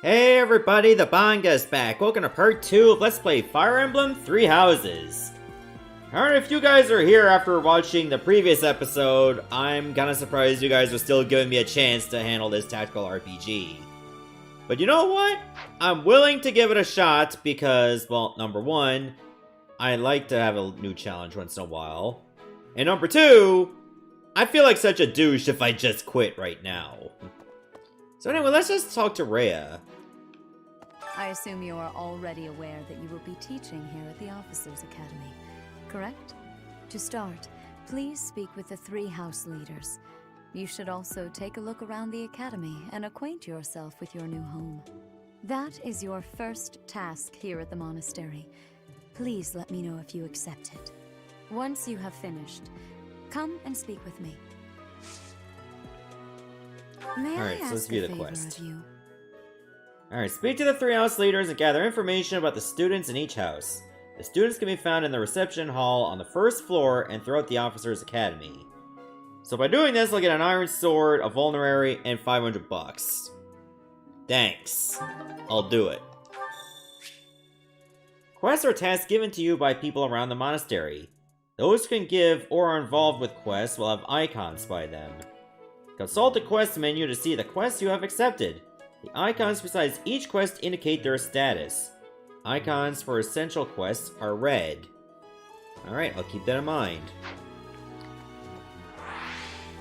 Hey everybody, the Banga's back. Welcome to part 2 of Let's Play Fire Emblem 3 Houses. Alright, if you guys are here after watching the previous episode, I'm kinda surprised you guys are still giving me a chance to handle this tactical RPG. But you know what? I'm willing to give it a shot because, well, number one, I like to have a new challenge once in a while. And number two, I feel like such a douche if I just quit right now. So anyway, let's just talk to Rhea. I assume you are already aware that you will be teaching here at the Officers' Academy, correct? To start, please speak with the 3 house leaders. You should also take a look around the academy and acquaint yourself with your new home. That is your first task here at the monastery. Please let me know if you accept it. Once you have finished, come and speak with me. May I ask let's a view the favor quest. of you? Alright, speak to the 3 house leaders and gather information about the students in each house. The students can be found in the reception hall on the 1st floor and throughout the Officers' Academy. So by doing this, I'll get an iron sword, a vulnerary, and $500. Thanks. I'll do it. Quests are tasks given to you by people around the monastery. Those who can give or are involved with quests will have icons by them. Consult the quest menu to see the quests you have accepted. The icons besides each quest indicate their status. Icons for essential quests are red. Alright, I'll keep that in mind.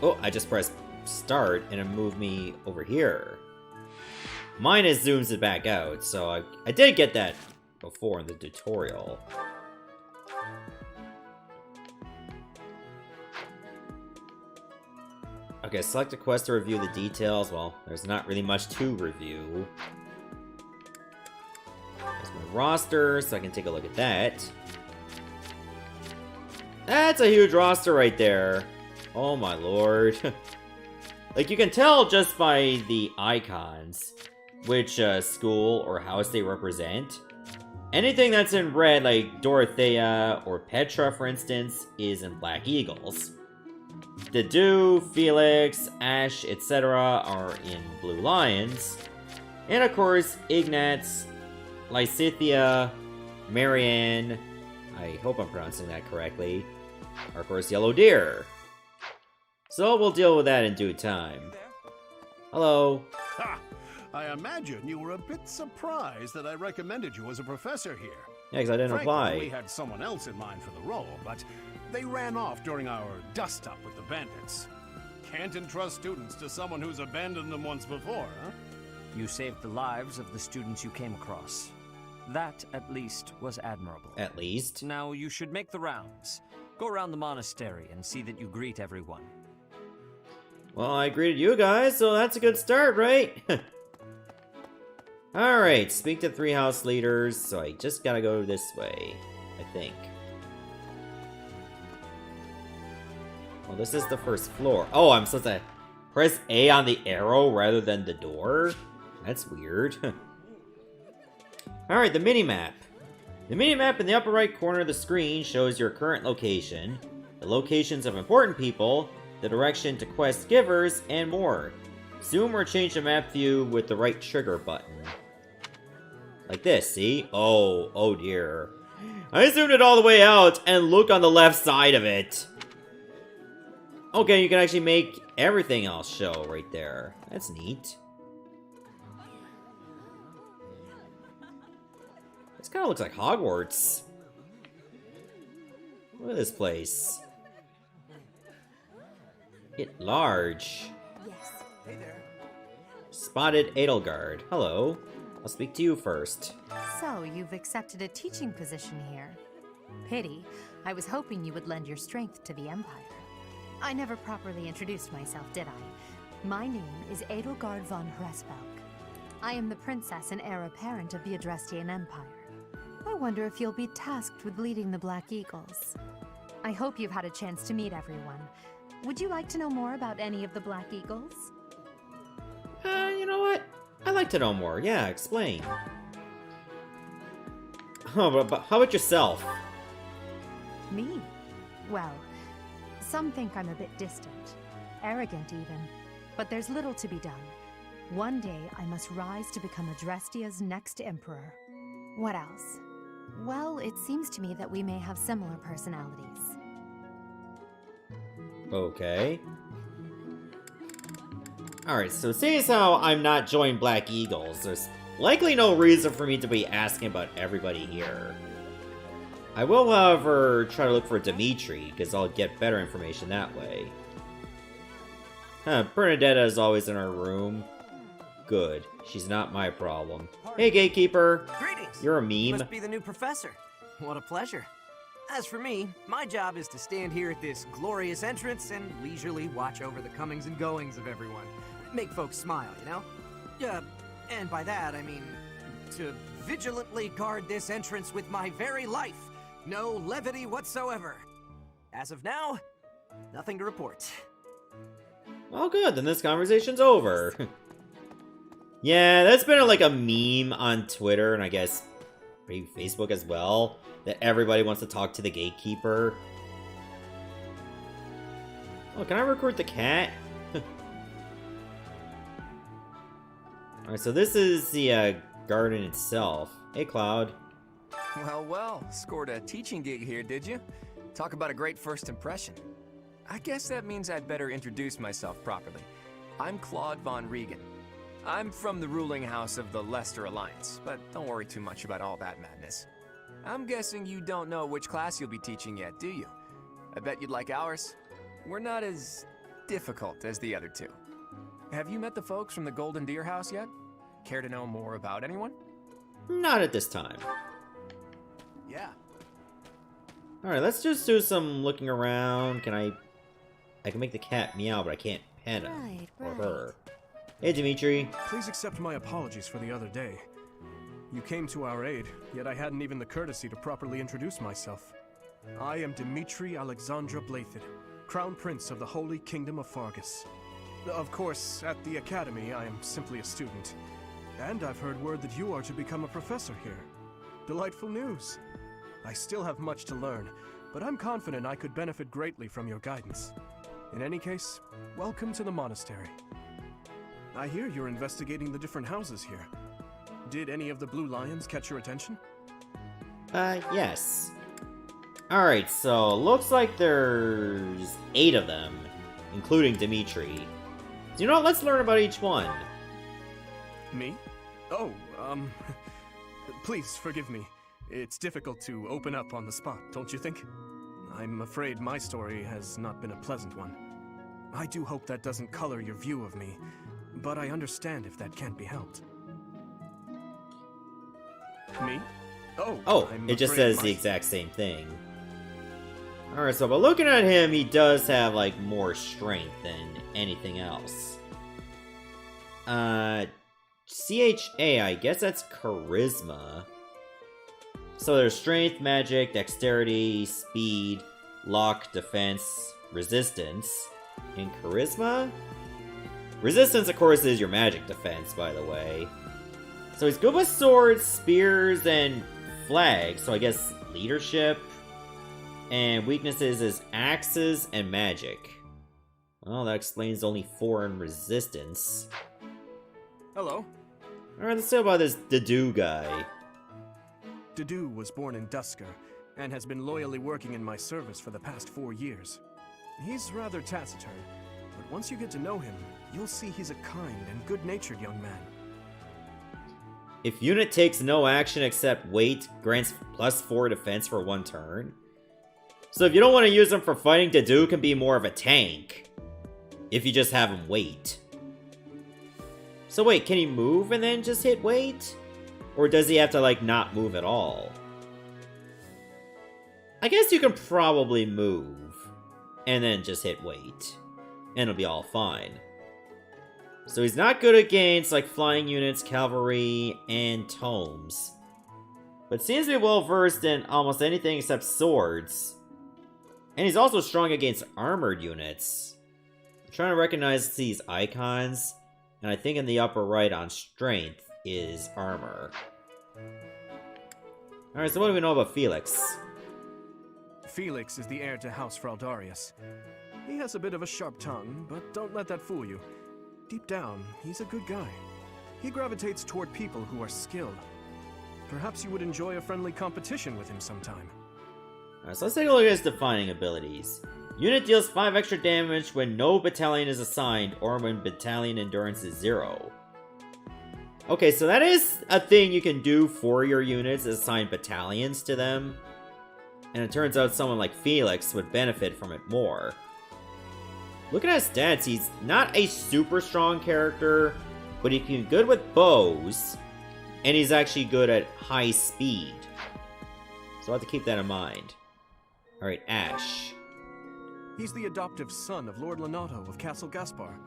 Oh, I just pressed start and it moved me over here. Mine is zooms it back out, so I did get that before in the tutorial. Okay, select a quest to review the details. Well, there's not really much to review. There's my roster, so I can take a look at that. That's a huge roster right there. Oh my lord. Like, you can tell just by the icons which school or house they represent. Anything that's in red, like Dorothea or Petra, for instance, is in Black Eagles. Dedu, Felix, Ash, etc. are in Blue Lions. And of course, Ignatz, Lysithea, Marianne, I hope I'm pronouncing that correctly, are of course Yellow Deer. So we'll deal with that in due time. Hello. Ha! I imagine you were a bit surprised that I recommended you as a professor here. Yeah, because I didn't Frankly, apply. we had someone else in mind for the role, but they ran off during our dust-up with the bandits. Can't entrust students to someone who's abandoned them once before, huh? You saved the lives of the students you came across. That, at least, was admirable. At least. Now you should make the rounds. Go around the monastery and see that you greet everyone. Well, I greeted you guys, so that's a good start, right? Alright, speak to 3 house leaders, so I just gotta go this way, I think. Well, this is the 1st floor. Oh, I'm supposed to press A on the arrow rather than the door? That's weird. Alright, the minimap. The minimap in the upper right corner of the screen shows your current location, the locations of important people, the direction to quest givers, and more. Zoom or change the map view with the right trigger button. Like this, see? Oh dear. I zoomed it all the way out, and look on the left side of it. Okay, you can actually make everything else show right there. That's neat. This kind of looks like Hogwarts. Look at this place. It large. Yes. Hey there. Spotted Edelgard. Hello. I'll speak to you first. So, you've accepted a teaching position here. Pity. I was hoping you would lend your strength to the Empire. I never properly introduced myself, did I? My name is Edelgard von Hresbalk. I am the princess and heir apparent of the Adrestian Empire. I wonder if you'll be tasked with leading the Black Eagles. I hope you've had a chance to meet everyone. Would you like to know more about any of the Black Eagles? You know what? I'd like to know more. Yeah, explain. Oh, but how about yourself? Me? Well, some think I'm a bit distant. Arrogant, even. But there's little to be done. One day, I must rise to become Adrestia's next emperor. What else? Well, it seems to me that we may have similar personalities. Okay. Alright, so seeing as how I'm not joining Black Eagles, there's likely no reason for me to be asking about everybody here. I will, however, try to look for Dimitri, because I'll get better information that way. Bernadetta is always in our room. Good. She's not my problem. Hey, Gatekeeper! Greetings! You're a meme. Must be the new professor. What a pleasure. As for me, my job is to stand here at this glorious entrance and leisurely watch over the comings and goings of everyone. Make folks smile, you know? And by that, I mean to vigilantly guard this entrance with my very life. No levity whatsoever. As of now, nothing to report. Well, good, then this conversation's over. Yeah, that's been like a meme on Twitter, and I guess maybe Facebook as well, that everybody wants to talk to the Gatekeeper. Oh, can I recruit the cat? Alright, so this is the garden itself. Hey, Cloud. Well, well, scored a teaching gig here, did you? Talk about a great first impression. I guess that means I'd better introduce myself properly. I'm Claude von Regan. I'm from the ruling house of the Leicester Alliance, but don't worry too much about all that madness. I'm guessing you don't know which class you'll be teaching yet, do you? I bet you'd like ours. We're not as difficult as the other two. Have you met the folks from the Golden Deer House yet? Care to know more about anyone? Not at this time. Yeah. Alright, let's just do some looking around. I can make the cat meow, but I can't pet him. Right, Or right. her. Hey, Dimitri. Please accept my apologies for the other day. You came to our aid, yet I hadn't even the courtesy to properly introduce myself. I am Dimitri Alexandra Blathid, Crown Prince of the Holy Kingdom of Fargus. Of course, at the Academy, I am simply a student. And I've heard word that you are to become a professor here. Delightful news. I still have much to learn, but I'm confident I could benefit greatly from your guidance. In any case, welcome to the monastery. I hear you're investigating the different houses here. Did any of the Blue Lions catch your attention? Yes. Alright, so looks like there's 8 of them, including Dimitri. So you know what, let's learn about each one. Me? Oh, please forgive me. It's difficult to open up on the spot, don't you think? I'm afraid my story has not been a pleasant one. I do hope that doesn't color your view of me, but I understand if that can't be helped. Me? Oh, I'm it just afraid says my- the exact same thing. Alright, so by looking at him, he does have, like, more strength than anything else. CHA, I guess that's charisma. So there's strength, magic, dexterity, speed, luck, defense, resistance, and charisma? Resistance, of course, is your magic defense, by the way. So he's good with swords, spears, and flags, so I guess leadership. And weaknesses is axes and magic. Well, that explains only 4 in resistance. Hello. Alright, let's see about this Dedu guy. Dedu was born in Dusker, and has been loyally working in my service for the past 4 years. He's rather taciturn, but once you get to know him, you'll see he's a kind and good-natured young man. If unit takes no action except wait, grants +4 defense for 1 turn. So if you don't want to use him for fighting, Dedu can be more of a tank. If you just have him wait. So wait, can he move and then just hit wait? Or does he have to, like, not move at all? I guess you can probably move. And then just hit wait. And it'll be all fine. So he's not good against, like, flying units, cavalry, and tomes. But seems to be well versed in almost anything except swords. And he's also strong against armored units. I'm trying to recognize these icons. And I think in the upper right on strength is armor. Alright, so what do we know about Felix? Felix is the heir to House Fraldarius. He has a bit of a sharp tongue, but don't let that fool you. deep down, he's a good guy. He gravitates toward people who are skilled. Perhaps you would enjoy a friendly competition with him sometime. Alright, so let's take a look at his defining abilities. Unit deals 5 extra damage when no battalion is assigned or when battalion endurance is 0. Okay, so that is a thing you can do for your units, assign battalions to them. And it turns out someone like Felix would benefit from it more. Looking at his stats, he's not a super strong character, but he can be good with bows, and he's actually good at high speed. So I'll have to keep that in mind. Alright, Ash. He's the adoptive son of Lord Lenato of Castle Gaspar,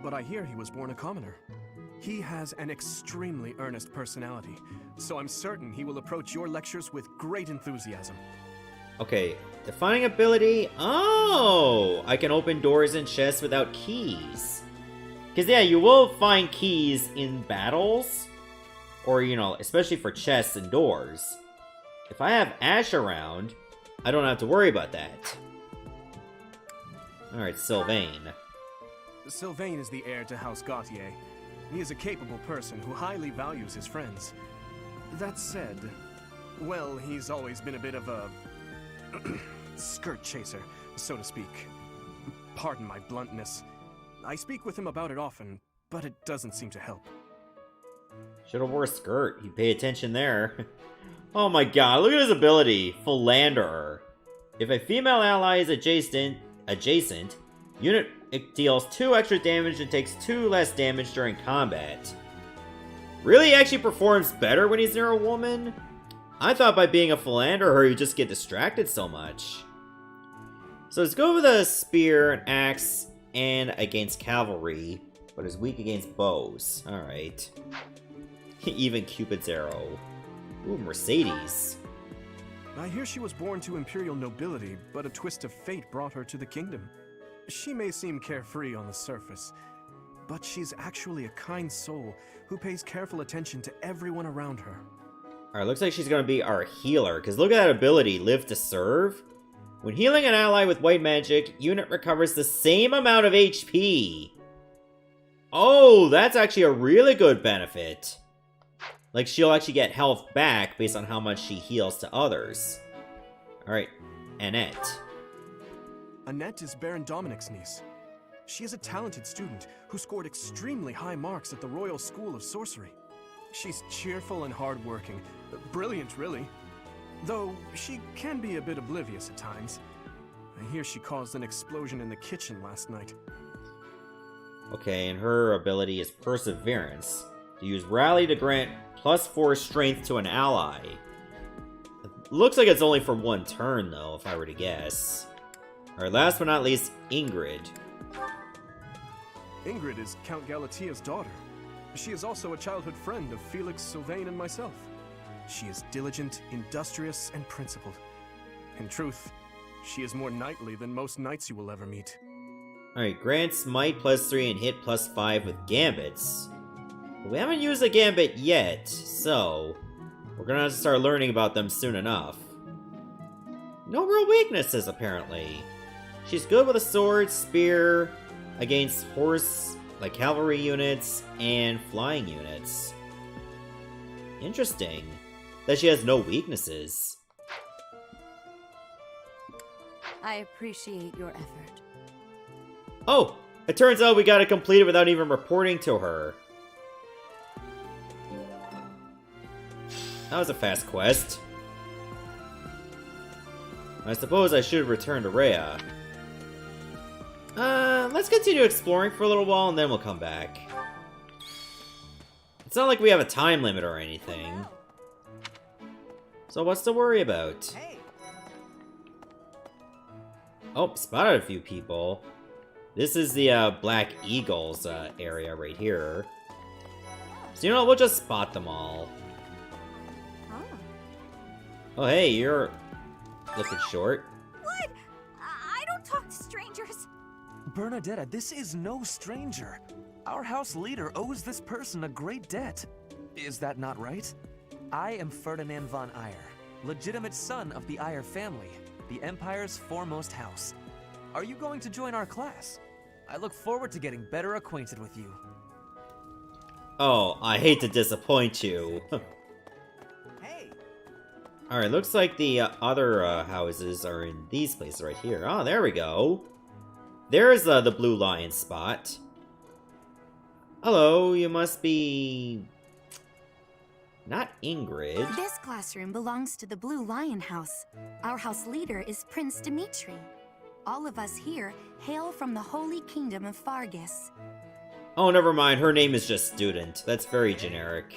but I hear he was born a commoner. He has an extremely earnest personality, so I'm certain he will approach your lectures with great enthusiasm. Okay, defining ability. Oh! I can open doors and chests without keys. Because, yeah, you will find keys in battles. Or, you know, especially for chests and doors. If I have Ash around, I don't have to worry about that. Alright, Sylvain. Sylvain is the heir to House Gautier. He is a capable person who highly values his friends. That said, well, he's always been a bit of a skirt chaser, so to speak. Pardon my bluntness. I speak with him about it often, but it doesn't seem to help. Should've wore a skirt. He'd pay attention there. Oh my god, look at his ability. Philanderer. If a female ally is adjacent, unit deals 2 extra damage and takes 2 less damage during combat. Really, he actually performs better when he's near a woman? I thought by being a philanderer you just get distracted so much. So let's go with a spear, an axe, and against cavalry, but is weak against bows. Alright. Even Cupid's arrow. Ooh, Mercedes. I hear she was born to imperial nobility, but a twist of fate brought her to the kingdom. She may seem carefree on the surface, but she's actually a kind soul who pays careful attention to everyone around her. Alright, looks like she's gonna be our healer, because look at that ability, Live to Serve. When healing an ally with white magic, unit recovers the same amount of HP. Oh, that's actually a really good benefit. Like, she'll actually get health back based on how much she heals to others. Alright, Annette. Annette is Baron Dominic's niece. She is a talented student who scored extremely high marks at the Royal School of Sorcery. She's cheerful and hardworking. Brilliant, really. Though, she can be a bit oblivious at times. I hear she caused an explosion in the kitchen last night. Okay, and her ability is Perseverance. To use Rally to grant +4 strength to an ally. It looks like it's only for 1 turn, though, if I were to guess. Alright, last but not least, Ingrid. Ingrid is Count Galatia's daughter. She is also a childhood friend of Felix, Sylvain, and myself. She is diligent, industrious, and principled. In truth, she is more knightly than most knights you will ever meet. Alright, grant Smite +3 and hit +5 with Gambits. We haven't used a Gambit yet, so we're gonna have to start learning about them soon enough. No real weaknesses, apparently. She's good with a sword, spear, against horse, like cavalry units, and flying units. Interesting. That she has no weaknesses. I appreciate your effort. Oh! It turns out we got it completed without even reporting to her. That was a fast quest. I suppose I should return to Rhea. Let's continue exploring for a little while and then we'll come back. It's not like we have a time limit or anything. So what's to worry about? Oh, spotted a few people. This is the Black Eagles area right here. So you know what, we'll just spot them all. Oh hey, you're looking short. What? I don't talk to strangers. Bernadetta, this is no stranger. Our house leader owes this person a great debt. Is that not right? I am Ferdinand von Eyre, legitimate son of the Eyre family, the Empire's foremost house. Are you going to join our class? I look forward to getting better acquainted with you. Oh, I hate to disappoint you. Hey! Alright, looks like the other houses are in these places right here. Oh, there we go. There's the Blue Lion spot. Hello, you must be... not Ingrid. This classroom belongs to the Blue Lion House. Our house leader is Prince Dimitri. All of us here hail from the Holy Kingdom of Fargus. Oh, never mind. Her name is just Student. That's very generic.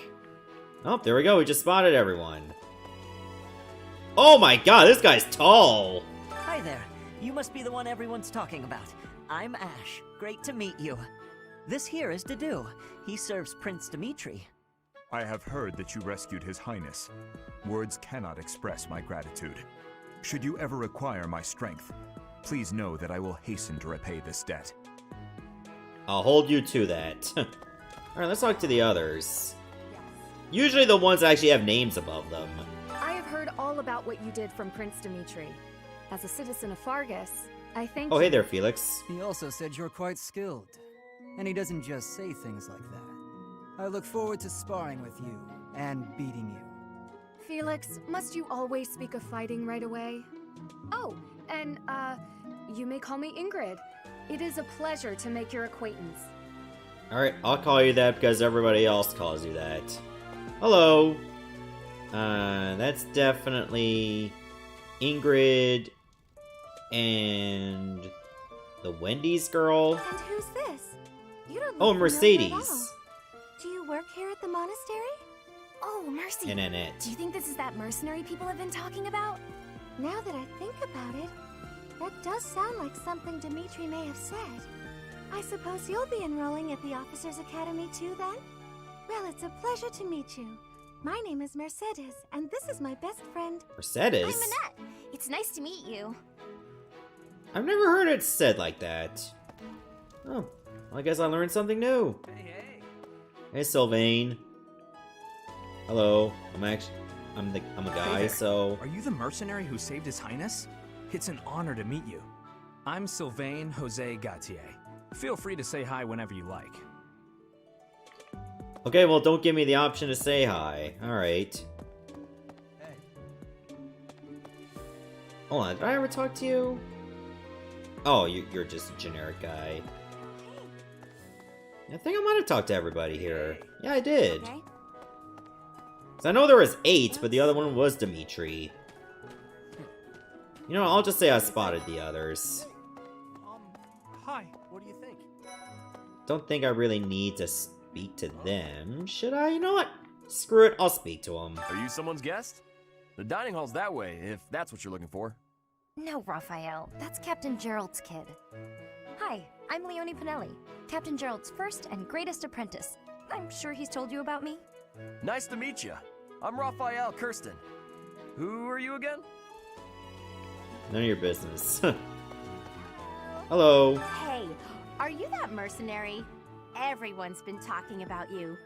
Oh, there we go. We just spotted everyone. Oh my god, this guy's tall! Hi there. You must be the one everyone's talking about. I'm Ash. Great to meet you. This here is Dedu. He serves Prince Dimitri. I have heard that you rescued His Highness. Words cannot express my gratitude. Should you ever require my strength, please know that I will hasten to repay this debt. I'll hold you to that. Alright, let's talk to the others. Usually the ones that actually have names above them. I have heard all about what you did from Prince Dimitri. As a citizen of Fargus, I thank you. Oh, hey there, Felix. He also said you're quite skilled. And he doesn't just say things like that. I look forward to sparring with you and beating you. Felix, must you always speak of fighting right away? Oh, and, you may call me Ingrid. It is a pleasure to make your acquaintance. Alright, I'll call you that because everybody else calls you that. Hello! That's definitely Ingrid and the Wendy's girl. And who's this? You don't Oh, look familiar at all. Mercedes. Do you work here at the monastery? Oh, Mercy! And Annette. Do you think this is that mercenary people have been talking about? Now that I think about it, that does sound like something Dimitri may have said. I suppose you'll be enrolling at the Officers' Academy too, then? Well, it's a pleasure to meet you. My name is Mercedes, and this is my best friend. Mercedes? I'm Annette. It's nice to meet you. I've never heard it said like that. Oh, well, I guess I learned something new. Hey, Sylvain. Hello. I'm a guy, Hey there. so... Are you the mercenary who saved His Highness? It's an honor to meet you. I'm Sylvain Jose Gautier. Feel free to say hi whenever you like. Okay, well, don't give me the option to say hi. Alright. Hold on, did I ever talk to you? Oh, you're just a generic guy. I think I might have talked to everybody here. Yeah, I did. Okay. 'Cause I know there was 8, but the other one was Dimitri. You know, I'll just say I spotted the others. Hi. What do you think? Don't think I really need to speak to them. Should I? You know what? Screw it, I'll speak to them. Are you someone's guest? The dining hall's that way, if that's what you're looking for. No, Raphael. That's Captain Gerald's kid. Hi, I'm Leonie Pinelli, Captain Gerald's first and greatest apprentice. I'm sure he's told you about me. Nice to meet you. I'm Raphael Kirsten. Who are you again? None of your business. Hello. Hey, are you that mercenary? Everyone's been talking about you.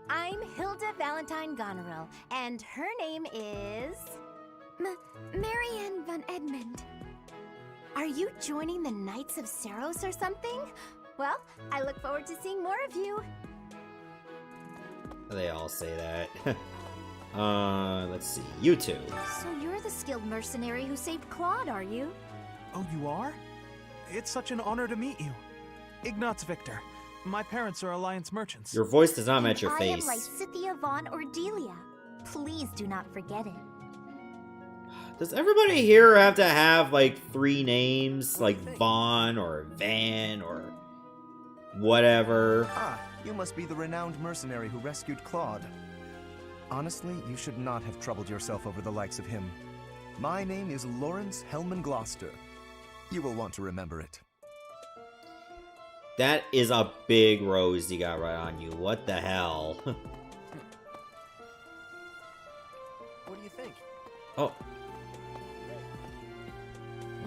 I'm Hilda Valentine Goneril, and her name is... Marianne von Edmund. Are you joining the Knights of Saros or something? Well, I look forward to seeing more of you. They all say that. Let's see. You two. So you're the skilled mercenary who saved Claude, are you? Oh, you are? It's such an honor to meet you. Ignatz Victor. My parents are Alliance merchants. Your voice does not match your I face. am Lysithia von Ordelia. Please do not forget it. Does everybody here have to have, like, 3 names? Like Vaughn or Van or whatever? Ah, you must be the renowned mercenary who rescued Claude. Honestly, you should not have troubled yourself over the likes of him. My name is Lawrence Hellman Gloucester. You will want to remember it. That is a big rose you got right on you. What the hell? What do you think? Oh.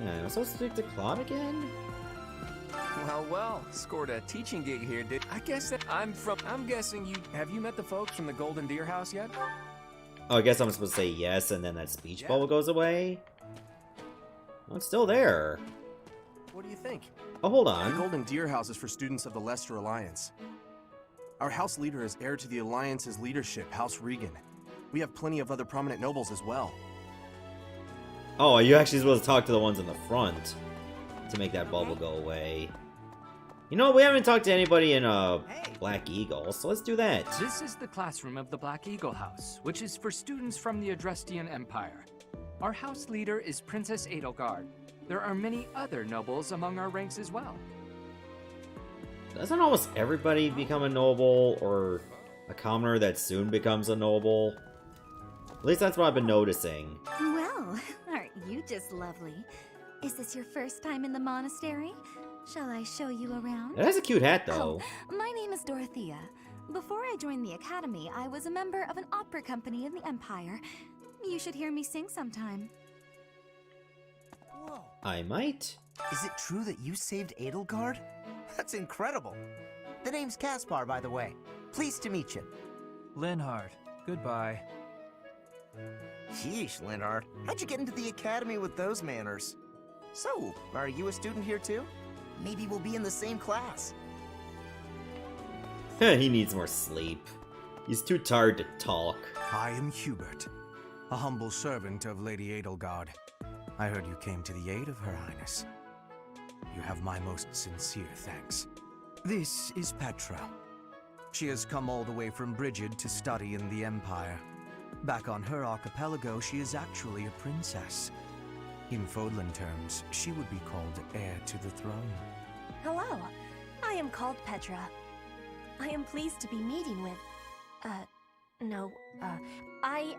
Yeah, am I supposed to speak to Claude again? Well, scored a teaching gig here, did I guess that I'm guessing you... Have you met the folks from the Golden Deer House yet? Oh, I guess I'm supposed to say yes, and then that speech bubble goes away? Oh, it's still there. What do you think? Oh, hold The on. Golden Deer House is for students of the Leicester Alliance. Our house leader is heir to the Alliance's leadership, House Regan. We have plenty of other prominent nobles as well. Oh, are you actually supposed to talk to the ones in the front to make that bubble go away? You know, we haven't talked to anybody in Black Eagle, so let's do that. This is the classroom of the Black Eagle House, which is for students from the Adrestian Empire. Our house leader is Princess Edelgard. There are many other nobles among our ranks as well. Doesn't almost everybody become a noble, or a commoner that soon becomes a noble? At least that's what I've been noticing. Well, aren't you just lovely? Is this your first time in the monastery? Shall I show you around? It has a cute hat, though. Oh, my name is Dorothea. Before I joined the academy, I was a member of an opera company in the Empire. You should hear me sing sometime. Whoa. I might. Is it true that you saved Edelgard? That's incredible. The name's Caspar, by the way. Pleased to meet you. Linhard, goodbye. Sheesh, Linhard. How'd you get into the academy with those manners? So, are you a student here too? Maybe we'll be in the same class. He needs more sleep. He's too tired to talk. I am Hubert, a humble servant of Lady Edelgard. I heard you came to the aid of Her Highness. You have my most sincere thanks. This is Petra. She has come all the way from Brigid to study in the Empire. Back on her archipelago, she is actually a princess. In Fodlan terms, she would be called heir to the throne. Hello, I am called Petra. I am pleased to be meeting with... I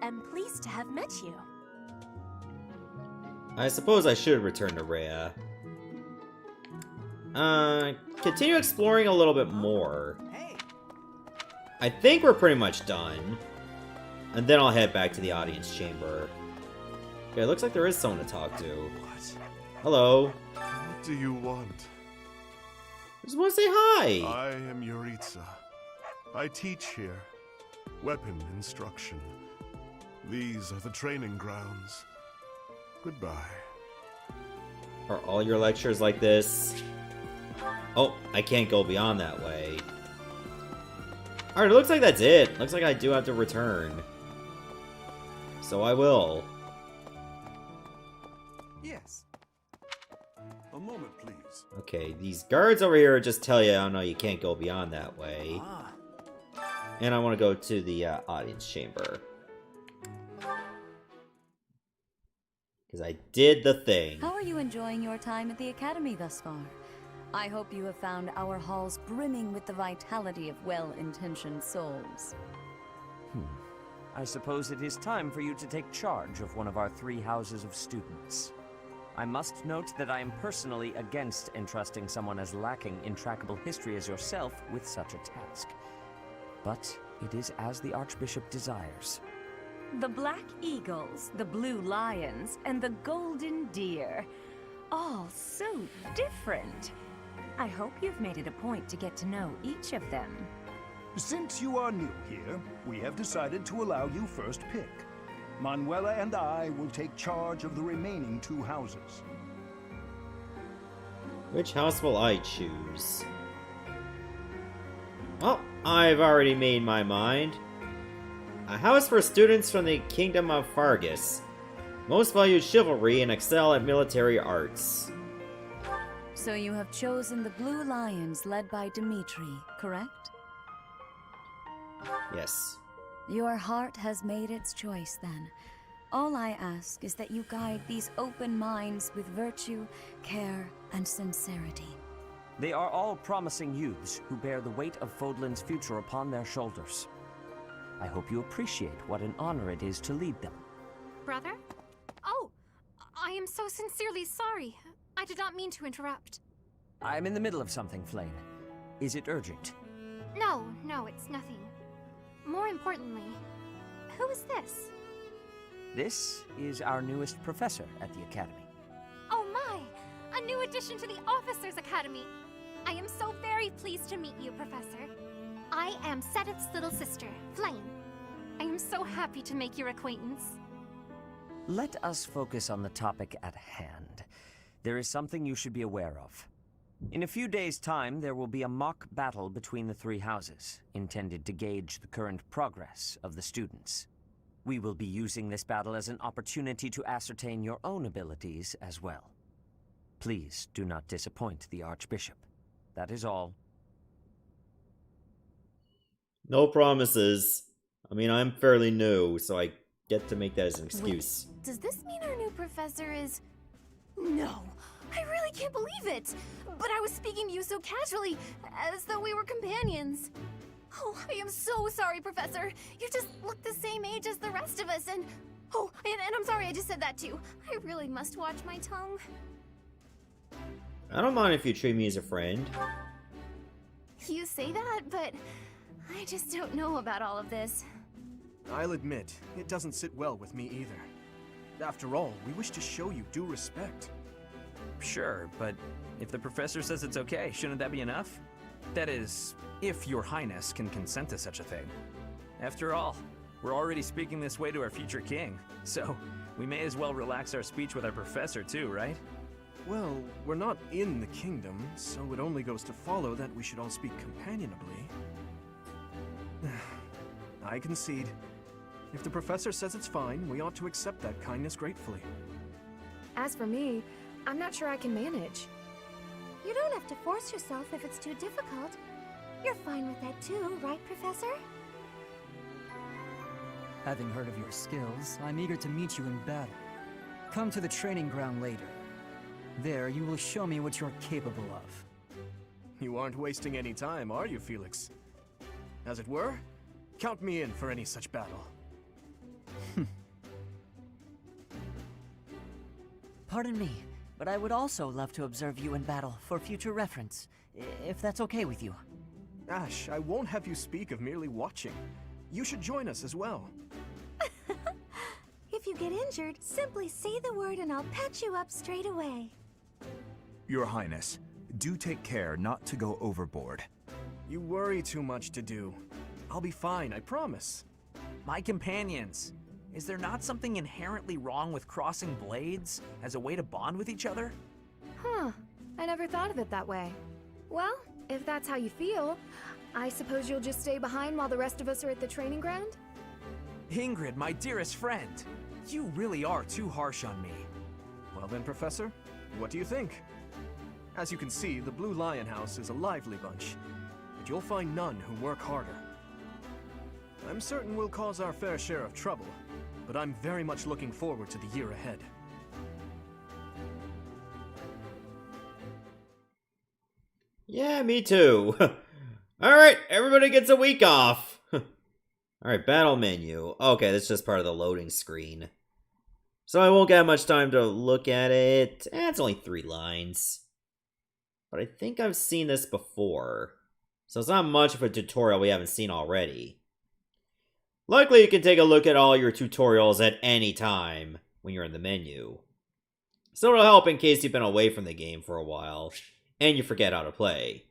am pleased to have met you. I suppose I should return to Rhea. Continue exploring a little bit more. I think we're pretty much done. And then I'll head back to the audience chamber. Okay, it looks like there is someone to talk to. What? Hello. What do you want? I just want to say hi. I am Yuritsa. I teach here. Weapon instruction. These are the training grounds. Goodbye. Are all your lectures like this? Oh, I can't go beyond that way. Alright, it looks like that's it. Looks like I do have to return. So I will. Yes. A moment, please. Okay, these guards over here just tell you, oh no, you can't go beyond that way. And I want to go to the audience chamber. Because I did the thing. How are you enjoying your time at the academy thus far? I hope you have found our halls brimming with the vitality of well-intentioned souls. I suppose it is time for you to take charge of one of our 3 houses of students. I must note that I am personally against entrusting someone as lacking in trackable history as yourself with such a task. But it is as the Archbishop desires. The Black Eagles, the Blue Lions, and the Golden Deer. All so different. I hope you've made it a point to get to know each of them. Since you are new here, we have decided to allow you first pick. Manuela and I will take charge of the remaining 2 houses. Which house will I choose? Well, I've already made my mind. A house for students from the Kingdom of Fargus. Most valued chivalry and excel at military arts. So you have chosen the Blue Lions led by Dimitri, correct? Yes. Your heart has made its choice, then. All I ask is that you guide these open minds with virtue, care, and sincerity. They are all promising youths who bear the weight of Fodlan's future upon their shoulders. I hope you appreciate what an honor it is to lead them. Brother? Oh, I am so sincerely sorry. I did not mean to interrupt. I'm in the middle of something, Flane. Is it urgent? No, it's nothing. More importantly, who is this? This is our newest professor at the Academy. Oh my! A new addition to the Officers' Academy! I am so very pleased to meet you, Professor. I am Sedith's little sister, Flame. I am so happy to make your acquaintance. Let us focus on the topic at hand. There is something you should be aware of. In a few days' time, there will be a mock battle between the three houses, intended to gauge the current progress of the students. We will be using this battle as an opportunity to ascertain your own abilities as well. Please do not disappoint the Archbishop. That is all. No promises. I mean, I'm fairly new, so I get to make that as an excuse. Wait, does this mean our new professor is... No! I really can't believe it! But I was speaking to you so casually, as though we were companions. Oh, I am so sorry, Professor. You just look the same age as the rest of us, and... Oh, and I'm sorry I just said that too. I really must watch my tongue. I don't mind if you treat me as a friend. You say that, but I just don't know about all of this. I'll admit, it doesn't sit well with me either. After all, we wish to show you due respect. Sure, but if the professor says it's okay, shouldn't that be enough? That is, if your highness can consent to such a thing. After all, we're already speaking this way to our future king, so we may as well relax our speech with our professor too, right? Well, we're not in the kingdom, so it only goes to follow that we should all speak companionably. I concede. If the professor says it's fine, we ought to accept that kindness gratefully. As for me, I'm not sure I can manage. You don't have to force yourself if it's too difficult. You're fine with that too, right, Professor? Having heard of your skills, I'm eager to meet you in battle. Come to the training ground later. There, you will show me what you're capable of. You aren't wasting any time, are you, Felix? As it were, count me in for any such battle. Pardon me, but I would also love to observe you in battle for future reference, if that's okay with you. Ash, I won't have you speak of merely watching. You should join us as well. If you get injured, simply say the word and I'll patch you up straight away. Your Highness, do take care not to go overboard. You worry too much to do. I'll be fine, I promise. My companions, is there not something inherently wrong with crossing blades as a way to bond with each other? Huh, I never thought of it that way. Well, if that's how you feel, I suppose you'll just stay behind while the rest of us are at the training ground? Ingrid, my dearest friend, you really are too harsh on me. Well then, Professor, what do you think? As you can see, the Blue Lion House is a lively bunch, but you'll find none who work harder. I'm certain we'll cause our fair share of trouble, but I'm very much looking forward to the year ahead. Yeah, me too. Alright, everybody gets a week off. Alright, battle menu. Okay, that's just part of the loading screen. So I won't get much time to look at it. It's only 3 lines. But I think I've seen this before. So it's not much of a tutorial we haven't seen already. Luckily, you can take a look at all your tutorials at any time when you're in the menu. So it'll help in case you've been away from the game for a while and you forget how to play.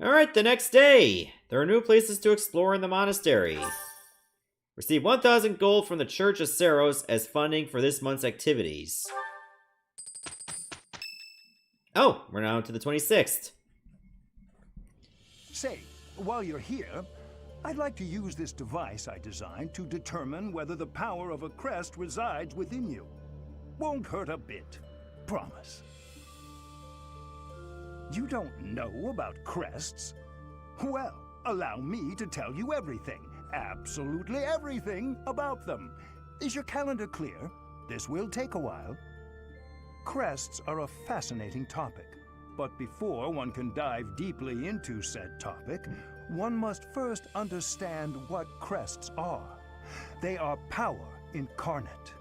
Alright, the next day. There are new places to explore in the monastery. Receive 1,000 gold from the Church of Saros as funding for this month's activities. Oh, we're now to the 26th. Say, while you're here, I'd like to use this device I designed to determine whether the power of a crest resides within you. Won't hurt a bit. Promise. You don't know about crests? Well, allow me to tell you everything, absolutely everything about them. Is your calendar clear? This will take a while. Crests are a fascinating topic, but before one can dive deeply into said topic, one must first understand what crests are. They are power incarnate.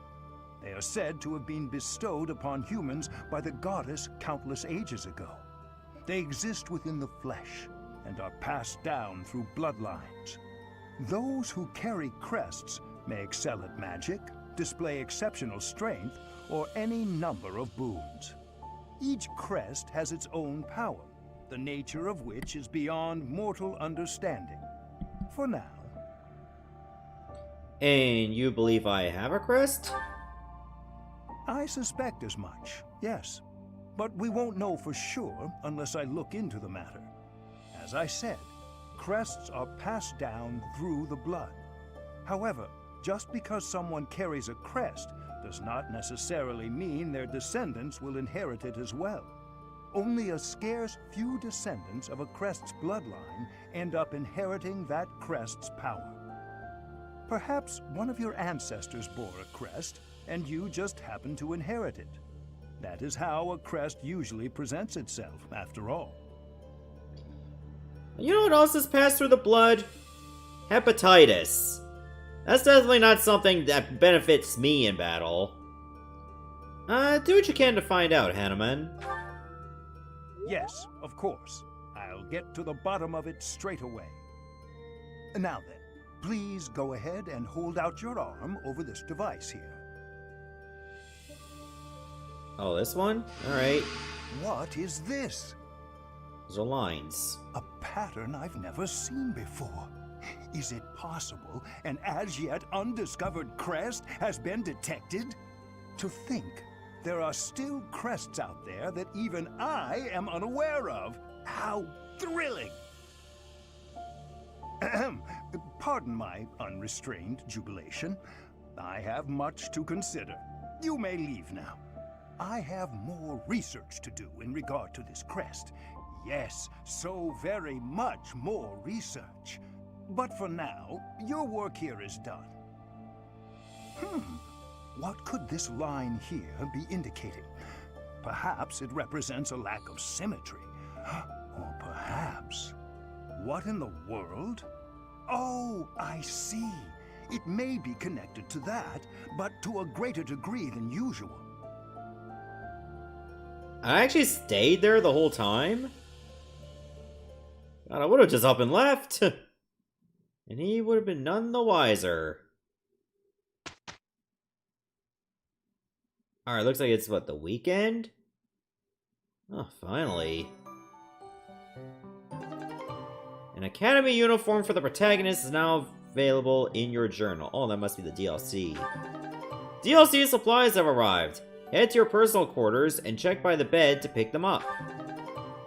They are said to have been bestowed upon humans by the goddess countless ages ago. They exist within the flesh and are passed down through bloodlines. Those who carry crests may excel at magic, display exceptional strength, or any number of boons. Each crest has its own power, the nature of which is beyond mortal understanding. For now. And you believe I have a crest? I suspect as much, yes. but we won't know for sure unless I look into the matter. As I said, crests are passed down through the blood. However, just because someone carries a crest does not necessarily mean their descendants will inherit it as well. Only a scarce few descendants of a crest's bloodline end up inheriting that crest's power. Perhaps one of your ancestors bore a crest, and you just happen to inherit it. That is how a crest usually presents itself, after all. You know what else has passed through the blood? Hepatitis. That's definitely not something that benefits me in battle. Do what you can to find out, Hanuman. Yes, of course. I'll get to the bottom of it straight away. Now then, please go ahead and hold out your arm over this device here. Oh, this one? Alright. What is this? Those are lines. A pattern I've never seen before. Is it possible an as-yet undiscovered crest has been detected? To think, there are still crests out there that even I am unaware of. How thrilling! Pardon my unrestrained jubilation. I have much to consider. You may leave now. I have more research to do in regard to this crest. Yes, so very much more research. But for now, your work here is done. What could this line here be indicating? Perhaps it represents a lack of symmetry. Or perhaps... What in the world? Oh, I see. It may be connected to that, but to a greater degree than usual. I actually stayed there the whole time? God, I would have just up and left. And he would have been none the wiser. Alright, looks like it's, what, the weekend? Oh, finally. An academy uniform for the protagonist is now available in your journal. Oh, that must be the DLC. DLC supplies have arrived. Head to your personal quarters and check by the bed to pick them up.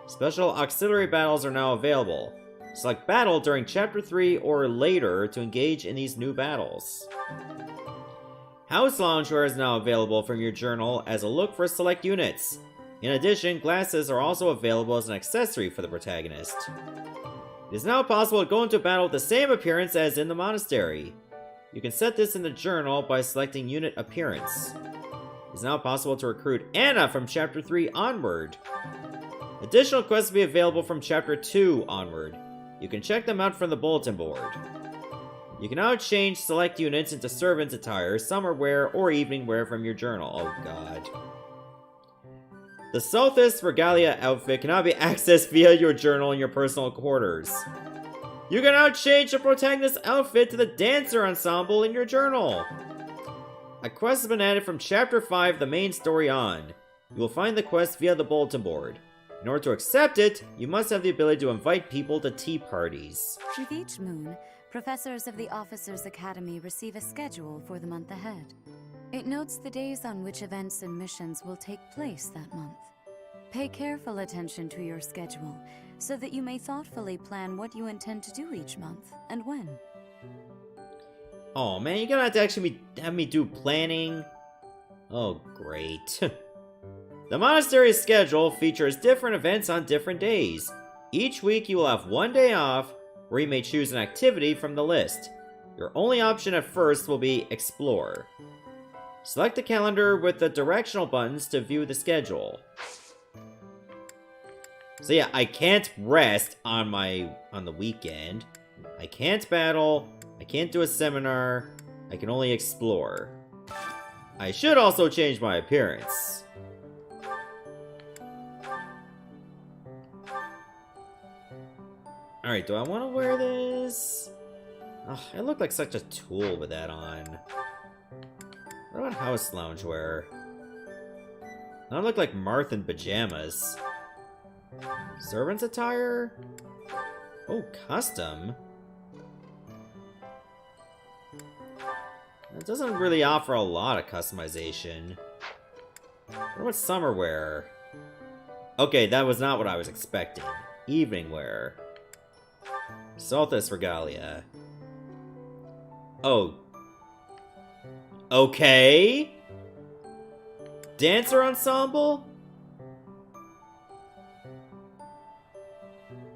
Special auxiliary battles are now available. Select battle during Chapter 3 or later to engage in these new battles. House loungewear is now available from your journal as a look for select units. In addition, glasses are also available as an accessory for the protagonist. It is now possible to go into battle with the same appearance as in the monastery. You can set this in the journal by selecting unit appearance. It is now possible to recruit Anna from Chapter 3 onward. Additional quests will be available from Chapter 2 onward. You can check them out from the bulletin board. You can now change select units into servant attire, summer wear, or evening wear from your journal. Oh god. The Sothis Regalia outfit can now be accessed via your journal in your personal quarters. You can now change the protagonist's outfit to the dancer ensemble in your journal. A quest has been added from Chapter 5, the main story on. You will find the quest via the bulletin board. In order to accept it, you must have the ability to invite people to tea parties. With each moon, professors of the Officers' Academy receive a schedule for the month ahead. It notes the days on which events and missions will take place that month. Pay careful attention to your schedule, so that you may thoughtfully plan what you intend to do each month, and when. Oh man, you're gonna have to actually have me do planning? Oh great. The monastery's schedule features different events on different days. Each week you will have one day off, where you may choose an activity from the list. Your only option at first will be Explore. Select the calendar with the directional buttons to view the schedule. So yeah, I can't rest on the weekend. I can't battle. I can't do a seminar. I can only explore. I should also change my appearance. Alright, do I want to wear this? Oh, I look like such a tool with that on. What about house loungewear? I look like Marth in pajamas. Servant's attire? Oh, custom? It doesn't really offer a lot of customization. What about summer wear? Okay, that was not what I was expecting. Evening wear. Saltus regalia. Oh. Okay. Dancer ensemble?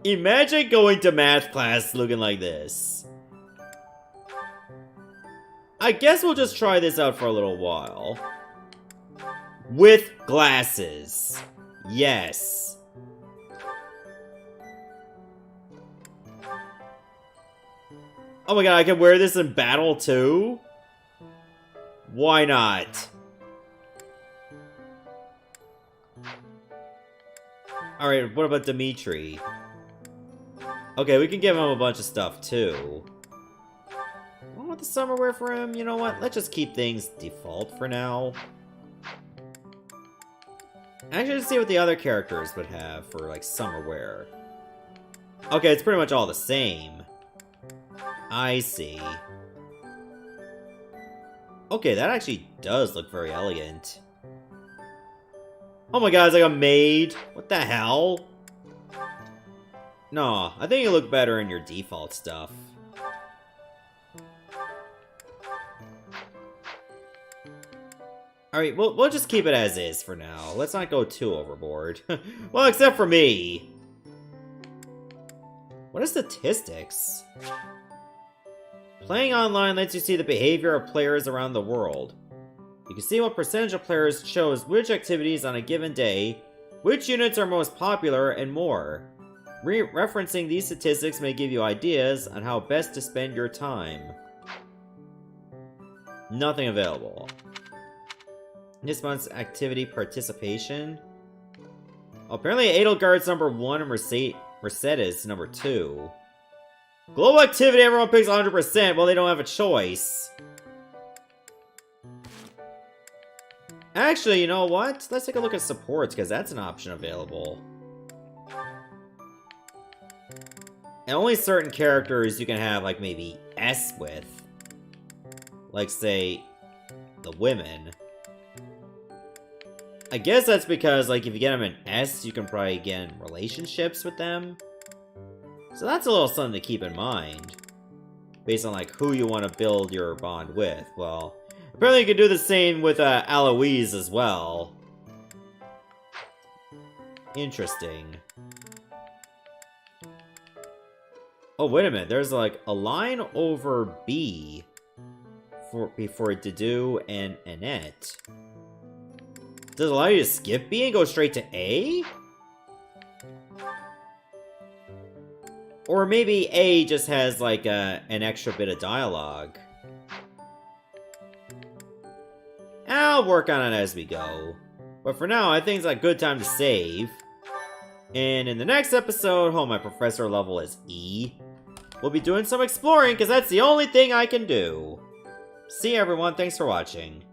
Imagine going to math class looking like this. I guess we'll just try this out for a little while. With glasses. Yes. Oh my god, I can wear this in battle too? Why not? Alright, what about Dimitri? Okay, we can give him a bunch of stuff too. I want the summer wear for him. You know what? Let's just keep things default for now. Actually, let's see what the other characters would have for, like, summer wear. Okay, it's pretty much all the same. I see. Okay, that actually does look very elegant. Oh my god, it's like a maid. What the hell? No, I think you look better in your default stuff. Alright, we'll just keep it as is for now. Let's not go too overboard. Well, except for me. What are statistics? Playing online lets you see the behavior of players around the world. You can see what percentage of players chose which activities on a given day, which units are most popular, and more. Referencing these statistics may give you ideas on how best to spend your time. Nothing available. This month's activity participation. Oh, apparently Edelgard's number 1 and Mercedes number 2. Global activity, everyone picks 100%. Well, they don't have a choice. Actually, you know what? Let's take a look at supports, because that's an option available. And only certain characters you can have, like, maybe S with. Like, say, the women. I guess that's because, like, if you get them an S, you can probably get in relationships with them. So that's a little something to keep in mind. Based on, like, who you want to build your bond with. Well, apparently you can do the same with Aloise as well. Interesting. Oh, wait a minute. There's, like, a line over B before Dedu and Annette. Does it allow you to skip B and go straight to A? Or maybe A just has, like, an extra bit of dialogue. I'll work on it as we go. But for now, I think it's a good time to save. And in the next episode, my professor level is E. We'll be doing some exploring, because that's the only thing I can do. See you, everyone. Thanks for watching.